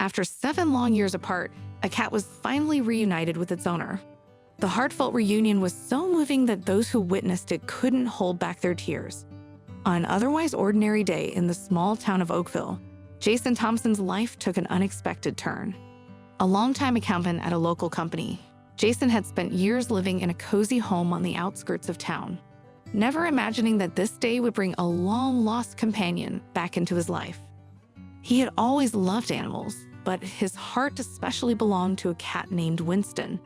After 7 long years apart, a cat was finally reunited with its owner. The heartfelt reunion was so moving that those who witnessed it couldn't hold back their tears. On an otherwise ordinary day in the small town of Oakville, Jason Thompson's life took an unexpected turn. A longtime accountant at a local company, Jason had spent years living in a cozy home on the outskirts of town, never imagining that this day would bring a long-lost companion back into his life. He had always loved animals, but his heart especially belonged to a cat named Winston.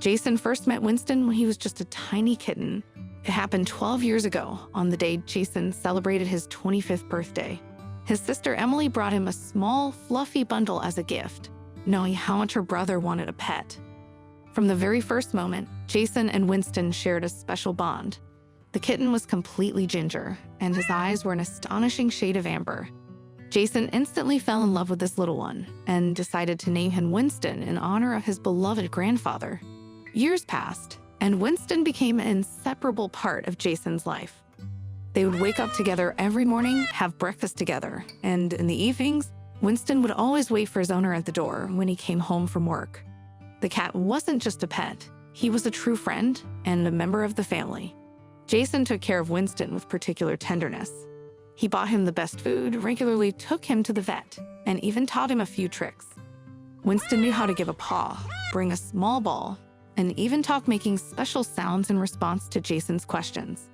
Jason first met Winston when he was just a tiny kitten. It happened 12 years ago, on the day Jason celebrated his 25th birthday. His sister Emily brought him a small, fluffy bundle as a gift, knowing how much her brother wanted a pet. From the very first moment, Jason and Winston shared a special bond. The kitten was completely ginger, and his eyes were an astonishing shade of amber. Jason instantly fell in love with this little one and decided to name him Winston in honor of his beloved grandfather. Years passed, and Winston became an inseparable part of Jason's life. They would wake up together every morning, have breakfast together, and in the evenings, Winston would always wait for his owner at the door when he came home from work. The cat wasn't just a pet, he was a true friend and a member of the family. Jason took care of Winston with particular tenderness. He bought him the best food, regularly took him to the vet, and even taught him a few tricks. Winston knew how to give a paw, bring a small ball, and even talk making special sounds in response to Jason's questions.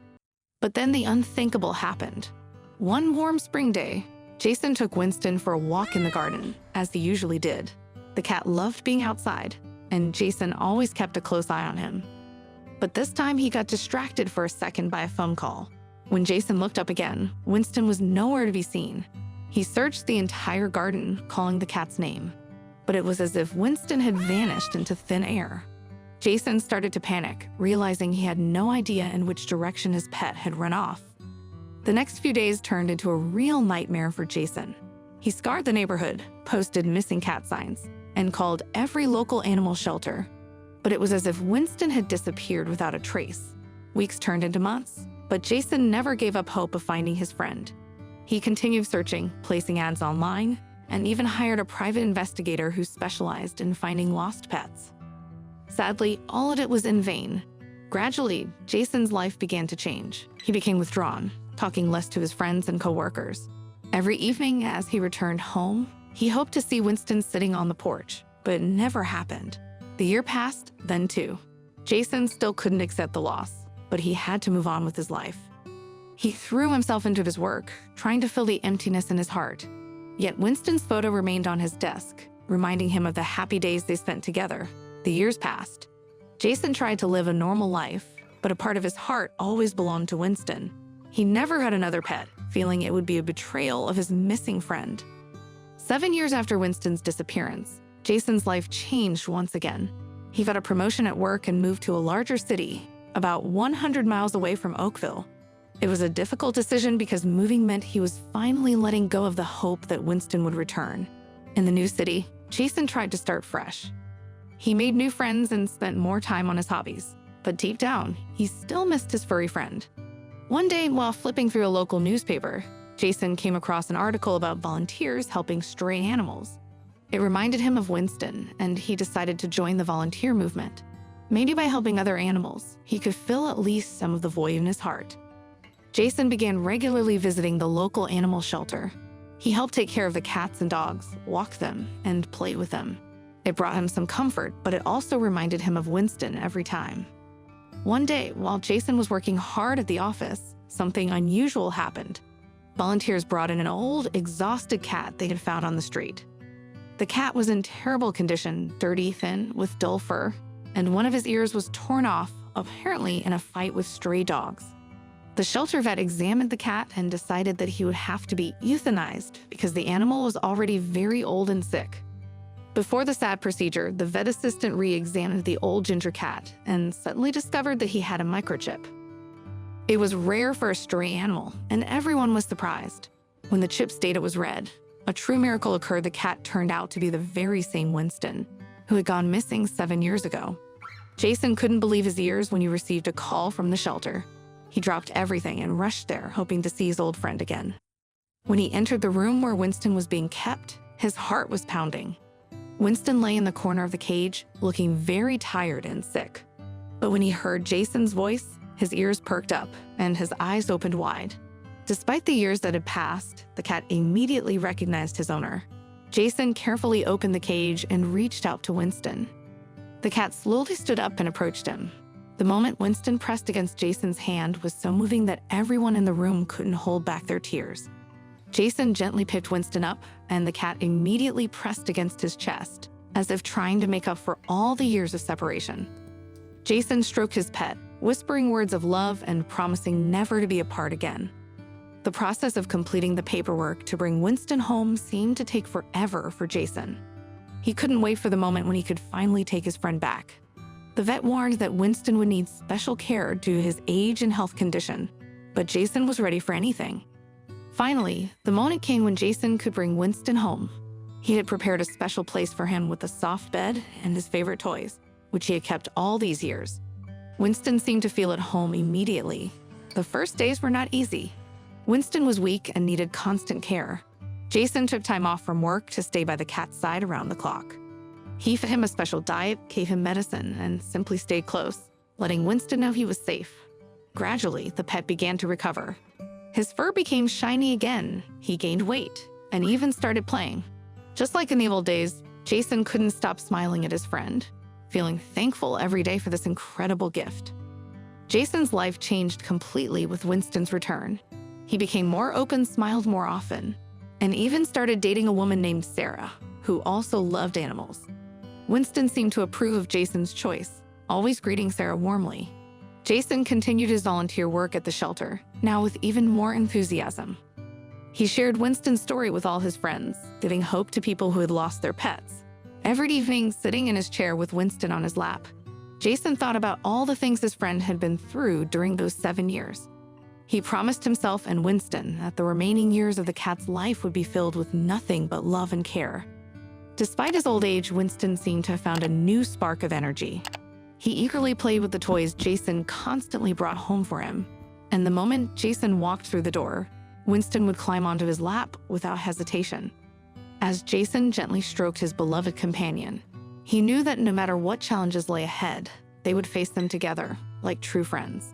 But then the unthinkable happened. One warm spring day, Jason took Winston for a walk in the garden, as he usually did. The cat loved being outside, and Jason always kept a close eye on him. But this time he got distracted for a second by a phone call. When Jason looked up again, Winston was nowhere to be seen. He searched the entire garden, calling the cat's name. But it was as if Winston had vanished into thin air. Jason started to panic, realizing he had no idea in which direction his pet had run off. The next few days turned into a real nightmare for Jason. He scoured the neighborhood, posted missing cat signs, and called every local animal shelter. But it was as if Winston had disappeared without a trace. Weeks turned into months, but Jason never gave up hope of finding his friend. He continued searching, placing ads online, and even hired a private investigator who specialized in finding lost pets. Sadly, all of it was in vain. Gradually, Jason's life began to change. He became withdrawn, talking less to his friends and coworkers. Every evening as he returned home, he hoped to see Winston sitting on the porch, but it never happened. The year passed, then two. Jason still couldn't accept the loss, but he had to move on with his life. He threw himself into his work, trying to fill the emptiness in his heart. Yet Winston's photo remained on his desk, reminding him of the happy days they spent together. The years passed. Jason tried to live a normal life, but a part of his heart always belonged to Winston. He never had another pet, feeling it would be a betrayal of his missing friend. 7 years after Winston's disappearance, Jason's life changed once again. He got a promotion at work and moved to a larger city, about 100 miles away from Oakville. It was a difficult decision because moving meant he was finally letting go of the hope that Winston would return. In the new city, Jason tried to start fresh. He made new friends and spent more time on his hobbies, but deep down, he still missed his furry friend. One day, while flipping through a local newspaper, Jason came across an article about volunteers helping stray animals. It reminded him of Winston, and he decided to join the volunteer movement. Maybe by helping other animals, he could fill at least some of the void in his heart. Jason began regularly visiting the local animal shelter. He helped take care of the cats and dogs, walk them, and play with them. It brought him some comfort, but it also reminded him of Winston every time. One day, while Jason was working hard at the office, something unusual happened. Volunteers brought in an old, exhausted cat they had found on the street. The cat was in terrible condition, dirty, thin, with dull fur, and one of his ears was torn off, apparently in a fight with stray dogs. The shelter vet examined the cat and decided that he would have to be euthanized because the animal was already very old and sick. Before the sad procedure, the vet assistant re-examined the old ginger cat and suddenly discovered that he had a microchip. It was rare for a stray animal, and everyone was surprised. When the chip's data was read, a true miracle occurred. The cat turned out to be the very same Winston, who had gone missing 7 years ago. Jason couldn't believe his ears when he received a call from the shelter. He dropped everything and rushed there, hoping to see his old friend again. When he entered the room where Winston was being kept, his heart was pounding. Winston lay in the corner of the cage, looking very tired and sick. But when he heard Jason's voice, his ears perked up and his eyes opened wide. Despite the years that had passed, the cat immediately recognized his owner. Jason carefully opened the cage and reached out to Winston. The cat slowly stood up and approached him. The moment Winston pressed against Jason's hand was so moving that everyone in the room couldn't hold back their tears. Jason gently picked Winston up, and the cat immediately pressed against his chest, as if trying to make up for all the years of separation. Jason stroked his pet, whispering words of love and promising never to be apart again. The process of completing the paperwork to bring Winston home seemed to take forever for Jason. He couldn't wait for the moment when he could finally take his friend back. The vet warned that Winston would need special care due to his age and health condition, but Jason was ready for anything. Finally, the moment came when Jason could bring Winston home. He had prepared a special place for him with a soft bed and his favorite toys, which he had kept all these years. Winston seemed to feel at home immediately. The first days were not easy. Winston was weak and needed constant care. Jason took time off from work to stay by the cat's side around the clock. He fed him a special diet, gave him medicine, and simply stayed close, letting Winston know he was safe. Gradually, the pet began to recover. His fur became shiny again, he gained weight, and even started playing. Just like in the old days, Jason couldn't stop smiling at his friend, feeling thankful every day for this incredible gift. Jason's life changed completely with Winston's return. He became more open, smiled more often, and even started dating a woman named Sarah, who also loved animals. Winston seemed to approve of Jason's choice, always greeting Sarah warmly. Jason continued his volunteer work at the shelter, now with even more enthusiasm. He shared Winston's story with all his friends, giving hope to people who had lost their pets. Every evening, sitting in his chair with Winston on his lap, Jason thought about all the things his friend had been through during those 7 years. He promised himself and Winston that the remaining years of the cat's life would be filled with nothing but love and care. Despite his old age, Winston seemed to have found a new spark of energy. He eagerly played with the toys Jason constantly brought home for him, and the moment Jason walked through the door, Winston would climb onto his lap without hesitation. As Jason gently stroked his beloved companion, he knew that no matter what challenges lay ahead, they would face them together like true friends.